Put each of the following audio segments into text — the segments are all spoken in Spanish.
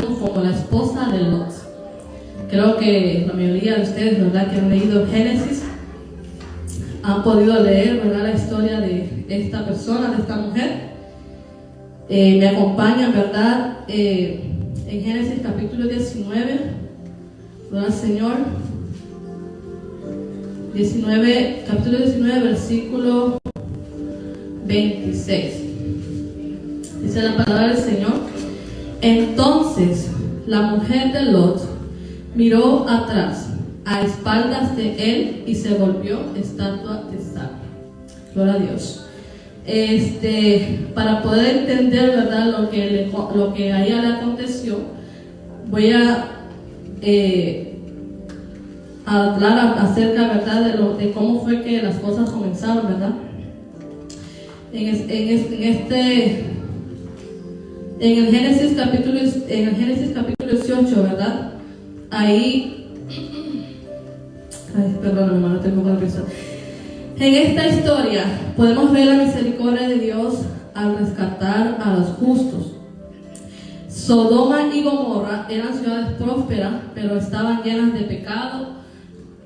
conocemos como la esposa de Lot. Creo que la mayoría de ustedes, ¿verdad?, que han leído Génesis, han podido leer, ¿verdad?, la historia de esta persona, de esta mujer. Me acompaña, ¿verdad?, en Génesis capítulo 19, ¿verdad, Señor? Capítulo 19, versículo 26. Dice la palabra del Señor: entonces la mujer de Lot miró atrás, a espaldas de él, y se volvió estatua de sal. Gloria a Dios. Para poder entender, ¿verdad?, lo que a ella le aconteció, voy a hablar acerca, ¿verdad?, de cómo fue que las cosas comenzaron, ¿verdad? En el Génesis capítulo 18, ¿verdad? Ahí, perdón, hermano, tengo que pensar. En esta historia podemos ver la misericordia de Dios al rescatar a los justos. Sodoma y Gomorra eran ciudades prósperas, pero estaban llenas de pecado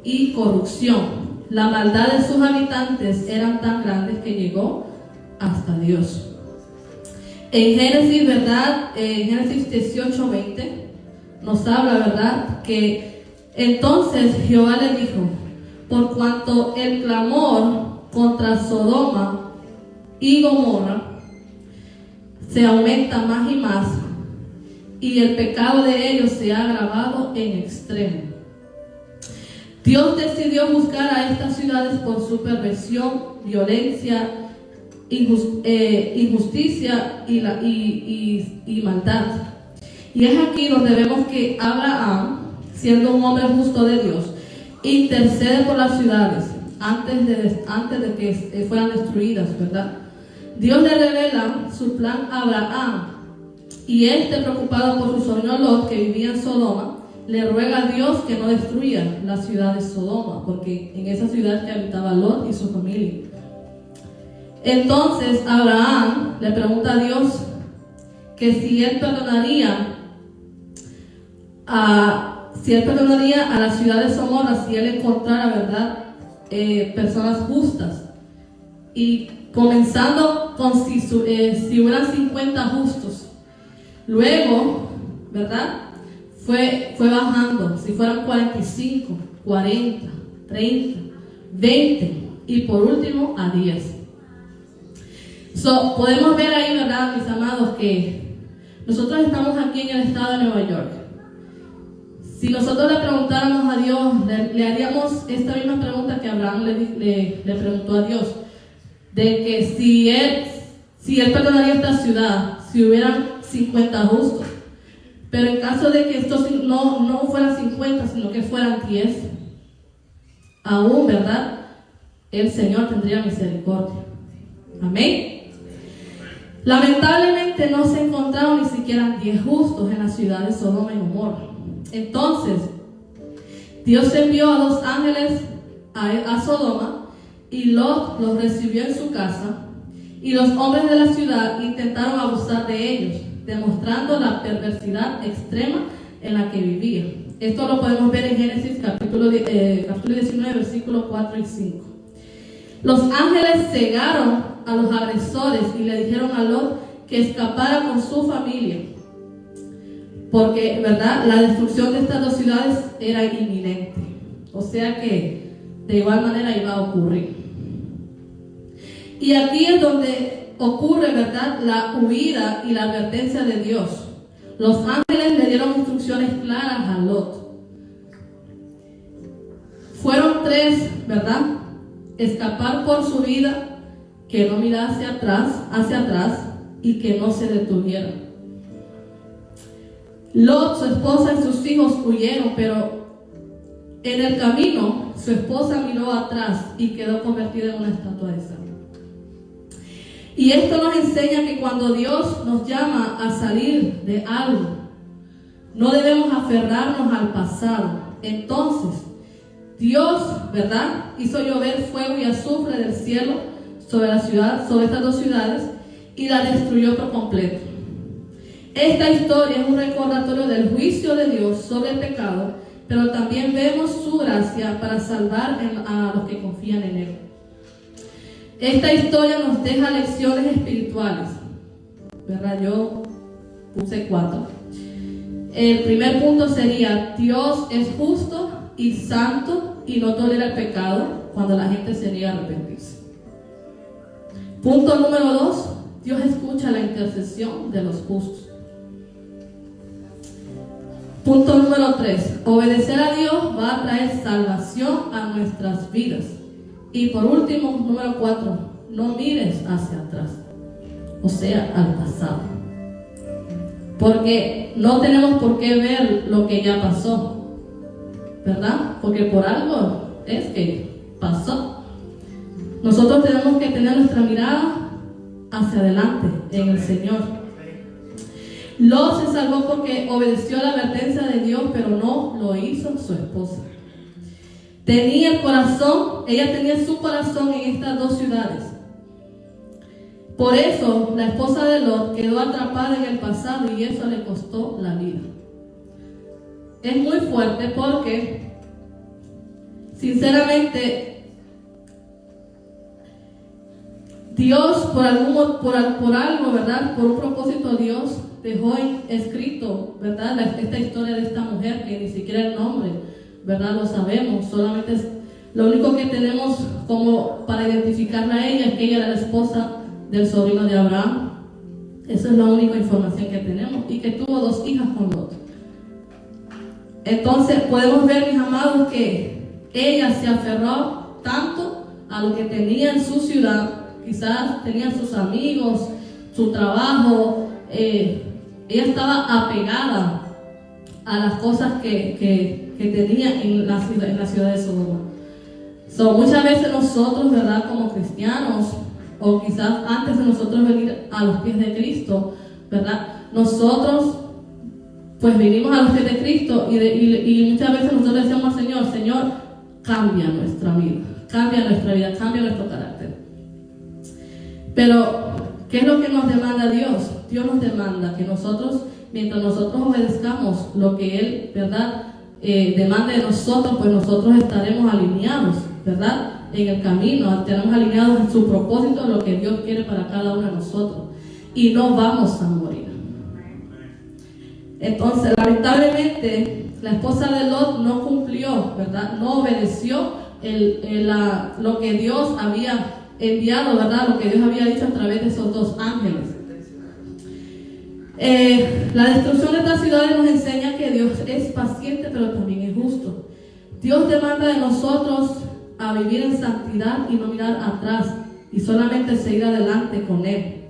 y corrupción. La maldad de sus habitantes eran tan grandes que llegó hasta Dios. En Génesis, ¿verdad? En Génesis 18:20 nos habla, ¿verdad?, que entonces Jehová le dijo: por cuanto el clamor contra Sodoma y Gomorra se aumenta más y más, y el pecado de ellos se ha agravado en extremo, Dios decidió buscar a estas ciudades por su perversión, violencia, injusticia y maldad. Y es aquí donde vemos que Abraham, siendo un hombre justo de Dios, intercede por las ciudades antes de que fueran destruidas, ¿verdad? Dios le revela su plan a Abraham, y preocupado por su sobrino Lot, que vivía en Sodoma, le ruega a Dios que no destruya la ciudad de Sodoma, porque en esa ciudad que habitaba Lot y su familia. Entonces Abraham le pregunta a Dios que si él perdonaría a la ciudad de Sodoma si él encontrara, ¿verdad?, personas justas, y comenzando con si hubieran 50 justos. Luego, ¿verdad?, fue bajando, si fueran 45, 40, 30, 20 y por último a 10. Podemos ver ahí, ¿verdad, mis amados, que nosotros estamos aquí en el estado de Nueva York. Si nosotros le preguntáramos a Dios, le haríamos esta misma pregunta que Abraham le preguntó a Dios, de que si él perdonaría esta ciudad si hubieran 50 justos. Pero en caso de que estos no fueran 50, sino que fueran 10, aún, ¿verdad?, el Señor tendría misericordia. Amén. Lamentablemente no se encontraron ni siquiera 10 justos en la ciudad de Sodoma y Gomorra. Entonces Dios envió a 2 ángeles a Sodoma, y Lot los recibió en su casa, y los hombres de la ciudad intentaron abusar de ellos, demostrando la perversidad extrema en la que vivían. Esto lo podemos ver en Génesis capítulo 19, versículos 4 y 5. Los ángeles cegaron a los agresores y le dijeron a Lot que escapara con su familia, porque, ¿verdad?, la destrucción de estas 2 ciudades era inminente. O sea que de igual manera iba a ocurrir. Y aquí es donde ocurre, ¿verdad?, la huida y la advertencia de Dios. Los ángeles le dieron instrucciones claras a Lot. Fueron 3, ¿verdad? Escapar por su vida, que no mirase hacia atrás y que no se detuviera. Lot, su esposa y sus hijos huyeron, pero en el camino su esposa miró atrás y quedó convertida en una estatua de sal. Y esto nos enseña que cuando Dios nos llama a salir de algo, no debemos aferrarnos al pasado. Entonces Dios, ¿verdad?, hizo llover fuego y azufre del cielo sobre la ciudad, sobre estas 2 ciudades, y la destruyó por completo. Esta historia es un recordatorio del juicio de Dios sobre el pecado, pero también vemos su gracia para salvar a los que confían en Él. Esta historia nos deja lecciones espirituales, ¿verdad? Yo puse 4. El primer punto sería: Dios es justo y santo y no tolera el pecado cuando la gente se niega a arrepentirse. Punto número 2: Dios escucha la intercesión de los justos. Punto número 3: obedecer a Dios va a traer salvación a nuestras vidas. Y por último, número 4: no mires hacia atrás, o sea, al pasado, porque no tenemos por qué ver lo que ya pasó, ¿verdad? Porque por algo es que pasó. Nosotros tenemos que tener nuestra mirada hacia adelante en el Señor. Lot se salvó porque obedeció la advertencia de Dios, pero no lo hizo su esposa. Tenía el corazón, ella tenía su corazón en estas dos ciudades. Por eso la esposa de Lot quedó atrapada en el pasado y eso le costó la vida. Es muy fuerte porque, sinceramente, Dios por algo, ¿verdad? Por un propósito, Dios dejó escrito, ¿verdad? Esta historia de esta mujer, que ni siquiera el nombre, ¿verdad? Lo sabemos. Solamente lo único que tenemos como para identificarla a ella es que ella era la esposa del sobrino de Abraham. Esa es la única información que tenemos, y que tuvo 2 hijas con Lot. Entonces podemos ver, mis amados, que ella se aferró tanto a lo que tenía en su ciudad. Quizás tenía sus amigos, su trabajo. Ella estaba apegada a las cosas que tenía en la ciudad de Sodoma. Muchas veces nosotros, ¿verdad? Como cristianos, o quizás antes de nosotros venir a los pies de Cristo, ¿verdad? Nosotros pues vinimos a los pies de Cristo y muchas veces nosotros decimos al Señor: Señor, cambia nuestra vida, cambia nuestro carácter. Pero, ¿qué es lo que nos demanda Dios? Dios nos demanda que nosotros, mientras nosotros obedezcamos lo que Él, ¿verdad? Demanda de nosotros, pues nosotros estaremos alineados, ¿verdad? En el camino, estaremos alineados en su propósito, lo que Dios quiere para cada uno de nosotros, y no vamos a morir. Entonces, lamentablemente, la esposa de Lot no cumplió, ¿verdad? No obedeció lo que Dios había enviado, ¿verdad? Lo que Dios había dicho a través de esos 2 ángeles. La destrucción de estas ciudades nos enseña que Dios es paciente, pero también es justo. Dios demanda de nosotros a vivir en santidad y no mirar atrás, y solamente seguir adelante con Él.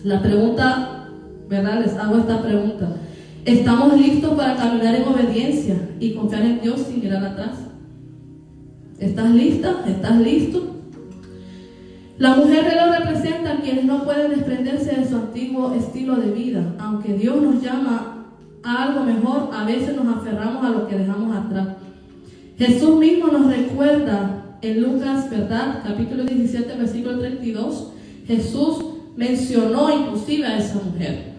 La pregunta, ¿verdad? Les hago esta pregunta: ¿estamos listos para caminar en obediencia y confiar en Dios sin mirar atrás? ¿Estás lista? ¿Estás listo? La mujer de Lot representa a quienes no pueden desprenderse de su antiguo estilo de vida. Aunque Dios nos llama a algo mejor, a veces nos aferramos a lo que dejamos atrás. Jesús mismo nos recuerda en Lucas, ¿verdad? Capítulo 17, versículo 32. Jesús mencionó inclusive a esa mujer.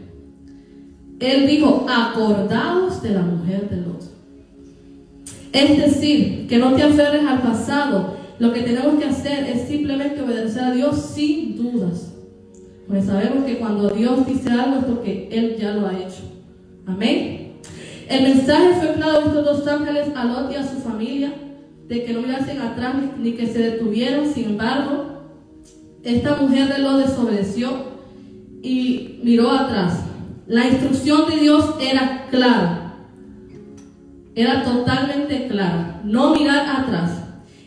Él dijo: acordaos de la mujer de Lot. Es decir, que no te aferres al pasado. Lo que tenemos que hacer es simplemente obedecer a Dios sin dudas, pues sabemos que cuando Dios dice algo es porque Él ya lo ha hecho. Amén. El mensaje fue claro de estos 2 ángeles a Lot y a su familia, de que no mirasen atrás ni que se detuvieran. Sin embargo, esta mujer de Lot desobedeció y miró atrás. La instrucción de Dios era clara, era totalmente clara: no mirar atrás.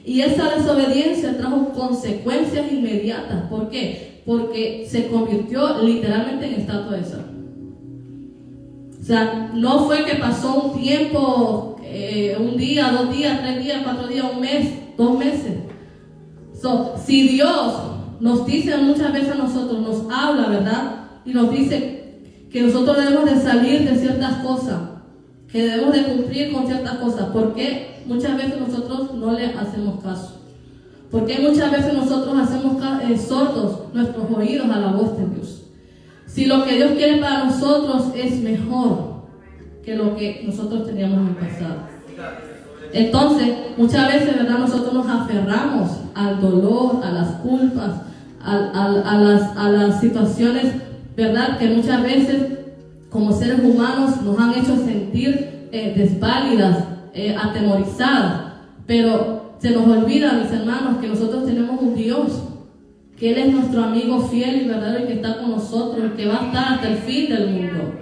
Y esa desobediencia trajo consecuencias inmediatas. ¿Por qué? Porque se convirtió literalmente en estatua de sal. O sea, no fue que pasó un tiempo, un día, 2 días, 3 días, 4 días, 1 mes, 2 meses. Si Dios nos dice muchas veces a nosotros, nos habla, ¿verdad? Y nos dice que nosotros debemos de salir de ciertas cosas, que debemos de cumplir con ciertas cosas. ¿Por qué muchas veces nosotros no le hacemos caso? ¿Por qué muchas veces nosotros hacemos sordos nuestros oídos a la voz de Dios? si lo que Dios quiere para nosotros es mejor que lo que nosotros teníamos en el pasado? Entonces, muchas veces, ¿verdad?, nosotros nos aferramos al dolor, a las culpas, a las situaciones, ¿verdad?, que muchas veces como seres humanos nos han hecho sentir desválidas, atemorizadas. Pero se nos olvida, mis hermanos, que nosotros tenemos un Dios, que Él es nuestro amigo fiel y verdadero, y que está con nosotros, y que va a estar hasta el fin del mundo.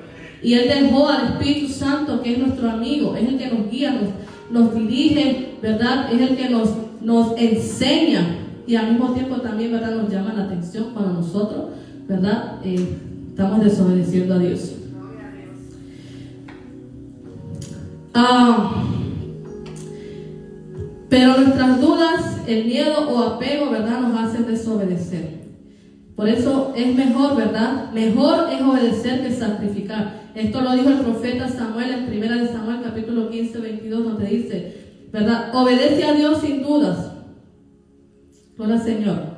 Y Él dejó al Espíritu Santo, que es nuestro amigo, es el que nos guía, nos dirige, ¿verdad? Es el que nos enseña, y al mismo tiempo también, ¿verdad?, nos llama la atención cuando nosotros, ¿verdad?, estamos desobedeciendo a Dios. Pero nuestras dudas, el miedo o apego, ¿verdad?, nos hacen desobedecer. Por eso es mejor, ¿verdad? Mejor es obedecer que sacrificar. Esto lo dijo el profeta Samuel en 1 Samuel capítulo 15, 22, donde dice, ¿verdad?, obedece a Dios sin dudas. Gloria al Señor.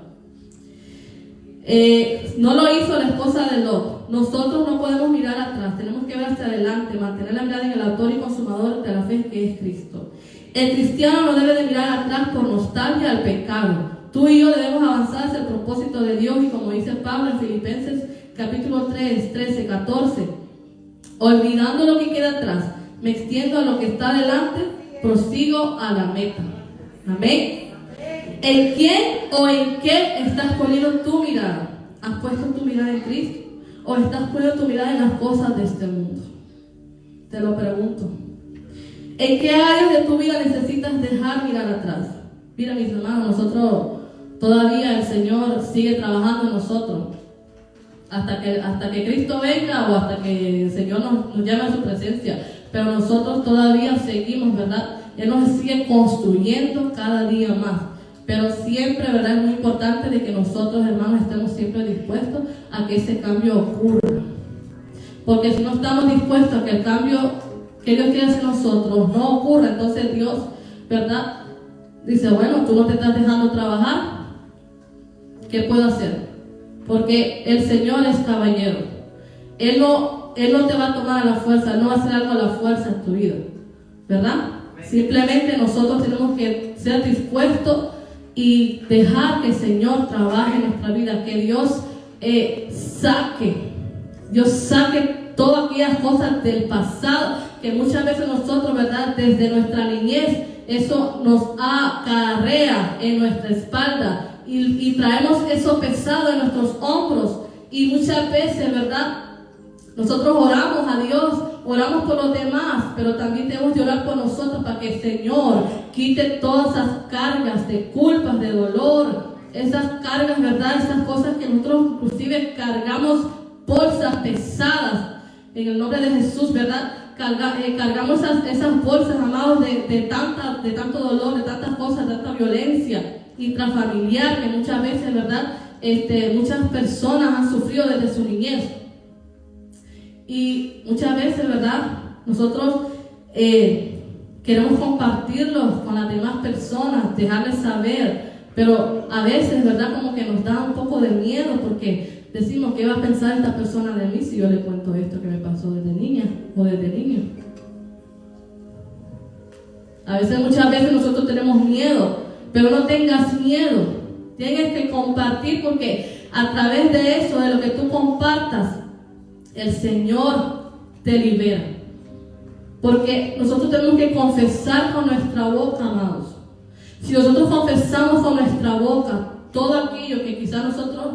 No lo hizo la esposa de Lot. Nosotros no podemos mirar atrás, tenemos que ver hacia adelante, mantener la mirada en el autor y consumador de la fe, que es Cristo. El cristiano no debe de mirar atrás por nostalgia al pecado. Tú y yo debemos avanzar hacia el propósito de Dios, y como dice Pablo en Filipenses capítulo 3, 13, 14, olvidando lo que queda atrás, me extiendo a lo que está delante, prosigo a la meta. Amén. ¿En quién o en qué estás poniendo tu mirada? ¿Has puesto tu mirada en Cristo o estás poniendo tu mirada en las cosas de este mundo? Te lo pregunto. ¿En qué áreas de tu vida necesitas dejar mirar atrás? Mira, mis hermanos, nosotros todavía, el Señor sigue trabajando en nosotros hasta que Cristo venga, o hasta que el Señor nos llame a su presencia. Pero nosotros todavía seguimos, ¿verdad? Él nos sigue construyendo cada día más. Pero siempre, ¿verdad?, es muy importante de que nosotros, hermanos, estemos siempre dispuestos a que ese cambio ocurra. Porque si no estamos dispuestos a que el cambio que Dios quiere hacer nosotros no ocurra, entonces Dios, ¿verdad?, dice, bueno, tú no te estás dejando trabajar, ¿qué puedo hacer? Porque el Señor es caballero. Él no te va a tomar a la fuerza, no va a hacer algo a la fuerza en tu vida, ¿verdad? Simplemente nosotros tenemos que ser dispuestos y dejar que el Señor trabaje en nuestra vida, que Dios saque todas aquellas cosas del pasado que muchas veces nosotros, ¿verdad?, desde nuestra niñez, eso nos acarrea en nuestra espalda, y traemos eso pesado en nuestros hombros, y muchas veces, ¿verdad?, nosotros oramos a Dios, oramos por los demás, pero también tenemos que orar por nosotros para que el Señor quite todas esas cargas de culpas, de dolor, esas cargas, ¿verdad?, esas cosas que nosotros inclusive cargamos, bolsas pesadas, en el nombre de Jesús, ¿verdad? Cargamos esas bolsas, amados, de tanto dolor, de tantas cosas, de tanta violencia intrafamiliar que muchas veces, ¿verdad?, muchas personas han sufrido desde su niñez. Y muchas veces, ¿verdad?, nosotros queremos compartirlos con las demás personas, dejarles saber, pero a veces, ¿verdad?, como que nos da un poco de miedo, porque decimos, ¿qué va a pensar esta persona de mí si yo le cuento esto que me pasó desde niña o desde niño? A veces, muchas veces nosotros tenemos miedo, pero no tengas miedo. Tienes que compartir, porque a través de eso, de lo que tú compartas, el Señor te libera. Porque nosotros tenemos que confesar con nuestra boca, amados. Si nosotros confesamos con nuestra boca todo aquello que quizás nosotros,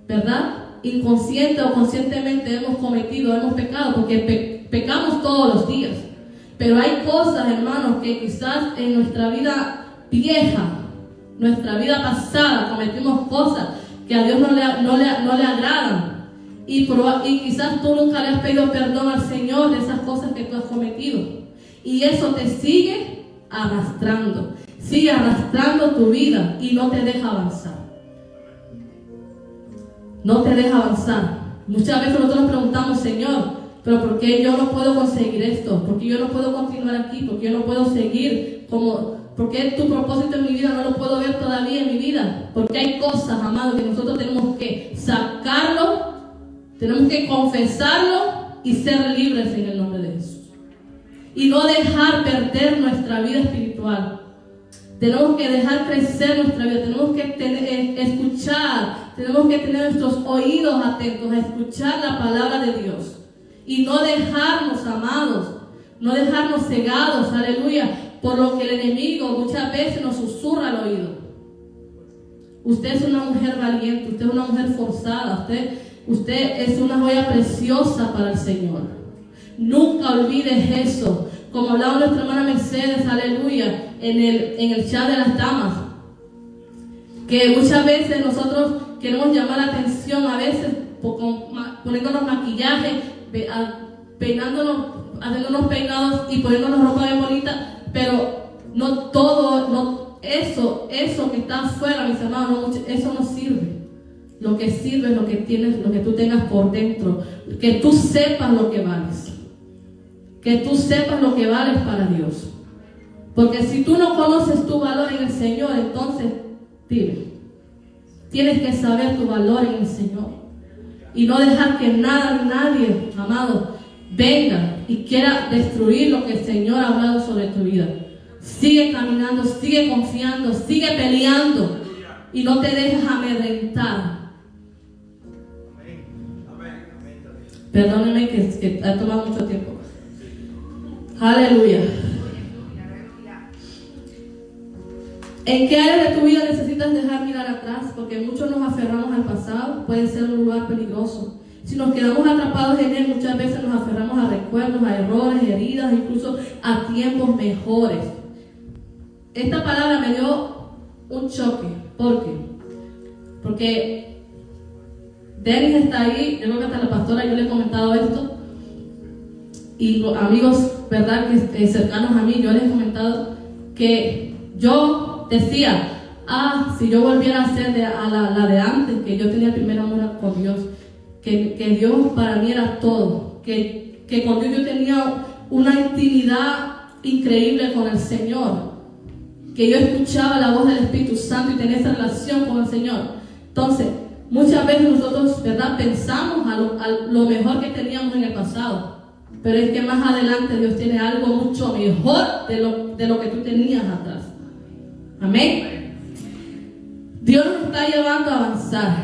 ¿verdad?, inconsciente o conscientemente hemos cometido, hemos pecado, porque pecamos todos los días. Pero hay cosas, hermanos, que quizás en nuestra vida vieja, nuestra vida pasada, cometimos cosas que a Dios no le agradan. Y quizás tú nunca le has pedido perdón al Señor de esas cosas que tú has cometido. Y eso te sigue arrastrando tu vida y no te deja avanzar. No te deja avanzar. Muchas veces nosotros nos preguntamos, Señor, pero ¿por qué yo no puedo conseguir esto? ¿Por qué yo no puedo continuar aquí? ¿Por qué yo no puedo seguir? ¿Por qué tu propósito en mi vida no lo puedo ver todavía en mi vida? Porque hay cosas, amados, que nosotros tenemos que sacarlo Tenemos que confesarlo y ser libres en el nombre de Jesús. Y no dejar perder nuestra vida espiritual. Tenemos que dejar crecer nuestra vida. Tenemos que escuchar. Tenemos que tener nuestros oídos atentos a escuchar la palabra de Dios. Y no dejarnos, amados, no dejarnos cegados, aleluya, por lo que el enemigo muchas veces nos susurra al oído. Usted es una mujer valiente, usted es una mujer forzada, usted es una joya preciosa para el Señor. Nunca olvides eso. Como hablaba nuestra hermana Mercedes, aleluya, en el chat de las damas, que muchas veces nosotros queremos llamar la atención, a veces poniéndonos maquillaje, peinándonos, haciéndonos peinados y poniéndonos ropa bien bonita, pero no todo, no, eso que está afuera, mis hermanos, eso no sirve. Lo que sirve es lo que tienes, lo que tú tengas por dentro, que tú sepas lo que vales. Que tú sepas lo que vales para Dios. Porque si tú no conoces tu valor en el Señor, entonces, dime, tienes que saber tu valor en el Señor. Y no dejar que nadie, amado, venga y quiera destruir lo que el Señor ha hablado sobre tu vida. Sigue caminando, sigue confiando, sigue peleando. Y no te dejes amedrentar. Perdóneme que ha tomado mucho tiempo. Aleluya. ¿En qué área de tu vida necesitas dejar mirar atrás? Porque muchos nos aferramos al pasado, puede ser un lugar peligroso. Si nos quedamos atrapados en él, muchas veces nos aferramos a recuerdos, a errores, heridas, incluso a tiempos mejores. Esta palabra me dio un choque. ¿Por qué? Porque Denis está ahí, yo creo que hasta la pastora yo le he comentado esto. Y los amigos, ¿verdad?, que cercanos a mí, yo les he comentado que yo decía, si yo volviera a ser la de antes, que yo tenía el primer amor con Dios, que Dios para mí era todo, que con Dios yo tenía una intimidad increíble con el Señor, que yo escuchaba la voz del Espíritu Santo y tenía esa relación con el Señor. Entonces, muchas veces nosotros, ¿verdad?, pensamos a lo mejor que teníamos en el pasado. Pero es que más adelante Dios tiene algo mucho mejor de lo que tú tenías atrás. Amén. Dios nos está llevando a avanzar.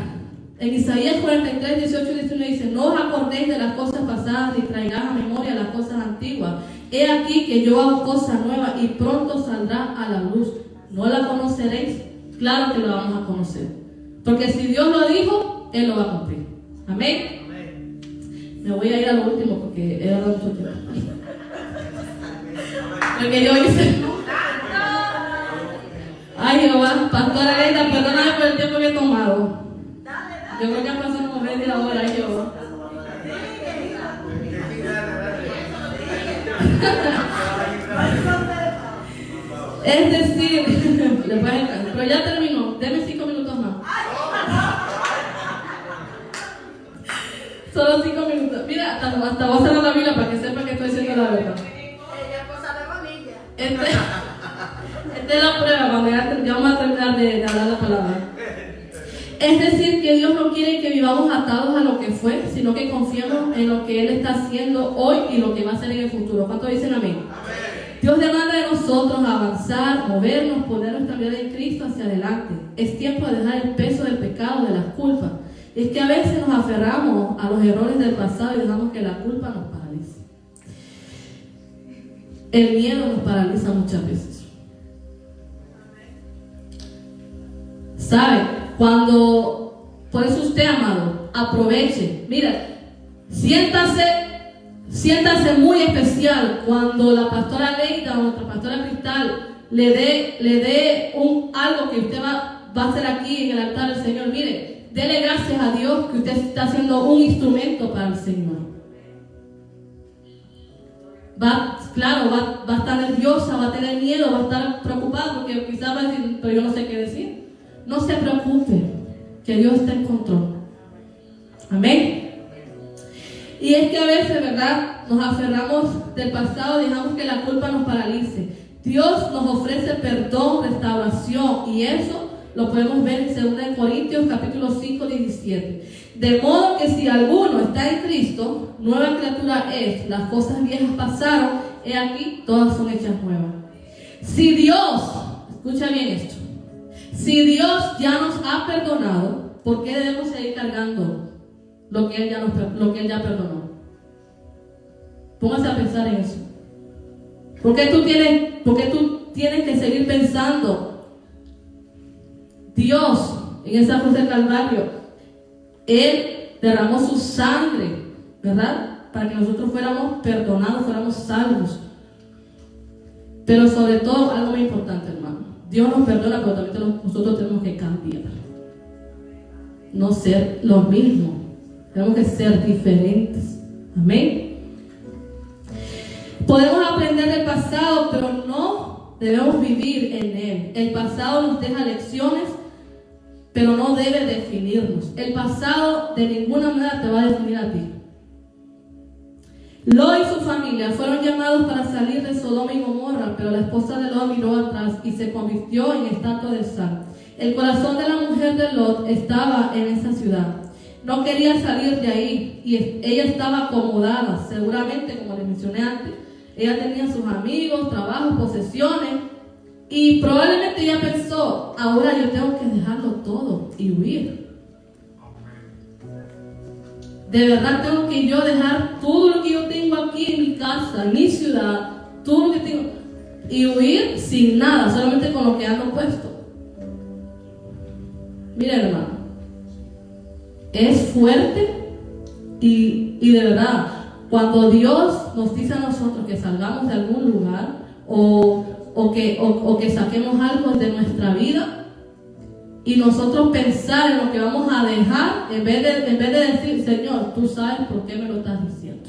En Isaías 43, 18 y 19 dice: no os acordéis de las cosas pasadas ni traigáis a memoria las cosas antiguas. He aquí que yo hago cosa nueva y pronto saldrá a la luz. ¿No la conoceréis? Claro que la vamos a conocer. Porque si Dios lo dijo, Él lo va a cumplir. Amén. Me voy a ir a lo último porque he dado mucho tiempo. Porque yo hice. Ay, Jehová, pastora Leida, perdóname por el tiempo que he tomado. Yo creo que han pasado como media hora, Jehová. Es decir, pero ya terminó. Deme 5 minutos más. Solo 5 minutos. Mira, hasta voy a cerrar la Biblia para que sepa que estoy diciendo la verdad. Esta es la prueba cuando ya vamos a terminar de hablar la palabra. Es decir, que Dios no quiere que vivamos atados a lo que fue, sino que confiemos en lo que Él está haciendo hoy y lo que va a hacer en el futuro. ¿Cuántos dicen amén? Dios demanda de nosotros avanzar, movernos, poner nuestra vida en Cristo hacia adelante. Es tiempo de dejar el peso del pecado, de las culpas. Es que a veces nos aferramos a los errores del pasado y dejamos que la culpa nos paralice. El miedo nos paraliza muchas veces. ¿Sabe? Por eso usted, amado, aproveche. Mira, siéntase muy especial cuando la pastora Leida o nuestra pastora Cristal le dé algo que usted va a hacer aquí en el altar del Señor. Mire, dele gracias a Dios que usted está siendo un instrumento para el Señor. Va a estar nerviosa, va a tener miedo, va a estar preocupada porque quizás va a decir, pero yo no sé qué decir. No se preocupe, que Dios está en control. Amén. Y es que a veces, ¿verdad?, nos aferramos del pasado y dejamos que la culpa nos paralice. Dios nos ofrece perdón, restauración, y eso lo podemos ver en 2 Corintios capítulo 5, 17. De modo que si alguno está en Cristo, nueva criatura es, las cosas viejas pasaron, he aquí, todas son hechas nuevas. Si Dios, escucha bien esto, si Dios ya nos ha perdonado, ¿por qué debemos seguir cargando lo que Él ya perdonó? Póngase a pensar en eso. ¿Por qué tú tienes que seguir pensando? Dios, en esa cruz del Calvario, Él derramó su sangre, ¿verdad? Para que nosotros fuéramos perdonados, fuéramos salvos. Pero sobre todo, algo muy importante, hermano. Dios nos perdona, pero también nosotros tenemos que cambiar. No ser los mismos. Tenemos que ser diferentes. Amén. Podemos aprender del pasado, pero no debemos vivir en él. El pasado nos deja lecciones, pero no debe definirnos. El pasado de ninguna manera te va a definir a ti. Lot y su familia fueron llamados para salir de Sodoma y Gomorra, pero la esposa de Lot miró atrás y se convirtió en estatua de sal. El corazón de la mujer de Lot estaba en esa ciudad. No quería salir de ahí y ella estaba acomodada, seguramente, como les mencioné antes. Ella tenía sus amigos, trabajos, posesiones, y probablemente ella pensó, ahora yo tengo que dejarlo todo y huir. De verdad tengo que yo dejar todo lo que yo tengo aquí en mi casa, en mi ciudad, todo lo que tengo, y huir sin nada, solamente con lo que ando puesto. Miren, hermano, es fuerte y de verdad, cuando Dios nos dice a nosotros que salgamos de algún lugar o que saquemos algo de nuestra vida y nosotros pensar en lo que vamos a dejar, en vez de decir, Señor, tú sabes por qué me lo estás diciendo.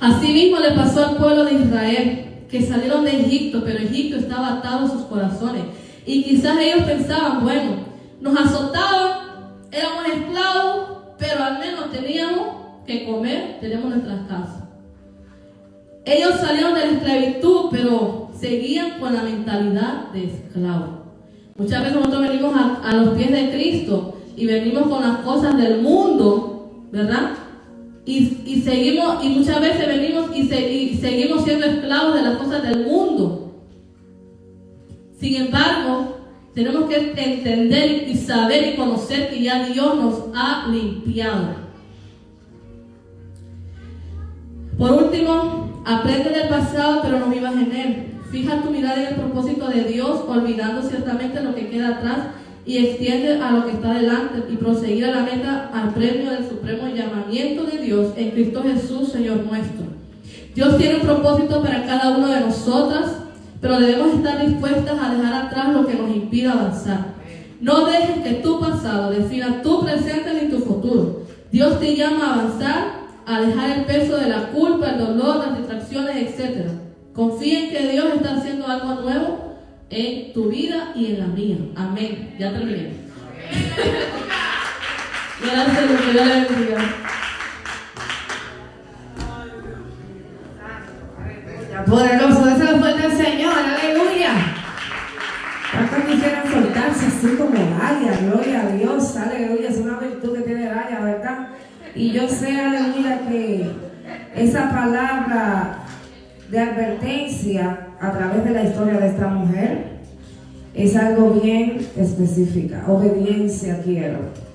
Así mismo le pasó al pueblo de Israel, que salieron de Egipto, pero Egipto estaba atado a sus corazones. Y quizás ellos pensaban, bueno, nos azotaban, éramos esclavos, pero al menos teníamos que comer, tenemos nuestras casas. Ellos salieron de la esclavitud, pero seguían con la mentalidad de esclavo. Muchas veces nosotros venimos a los pies de Cristo y venimos con las cosas del mundo, ¿verdad? Y seguimos, y muchas veces venimos y seguimos siendo esclavos de las cosas del mundo. Sin embargo, tenemos que entender y saber y conocer que ya Dios nos ha limpiado. Por último, aprende del pasado, pero no vivas en él. Fija tu mirada en el propósito de Dios, olvidando ciertamente lo que queda atrás, y extiende a lo que está delante y proseguir a la meta, al premio del supremo llamamiento de Dios en Cristo Jesús, Señor nuestro. Dios tiene un propósito para cada uno de nosotras, pero debemos estar dispuestas a dejar atrás lo que nos impida avanzar. No dejes que tu pasado defina tu presente ni tu futuro. Dios te llama a avanzar, a dejar el peso de la culpa, el dolor, las distracciones, etc. Confía en que Dios está haciendo algo nuevo en tu vida y en la mía. Amén. Ya terminé. Gracias, que Dios le bendiga. Poderoso, déselo fuerte al Señor, aleluya. ¿Cuántos quisieran soltarse así como Dalia? Gloria a Dios, aleluya. Es una virtud que tiene Dalia, ¿verdad? Y yo sé, aleluya, que esa palabra de advertencia a través de la historia de esta mujer es algo bien específica. Obediencia quiero.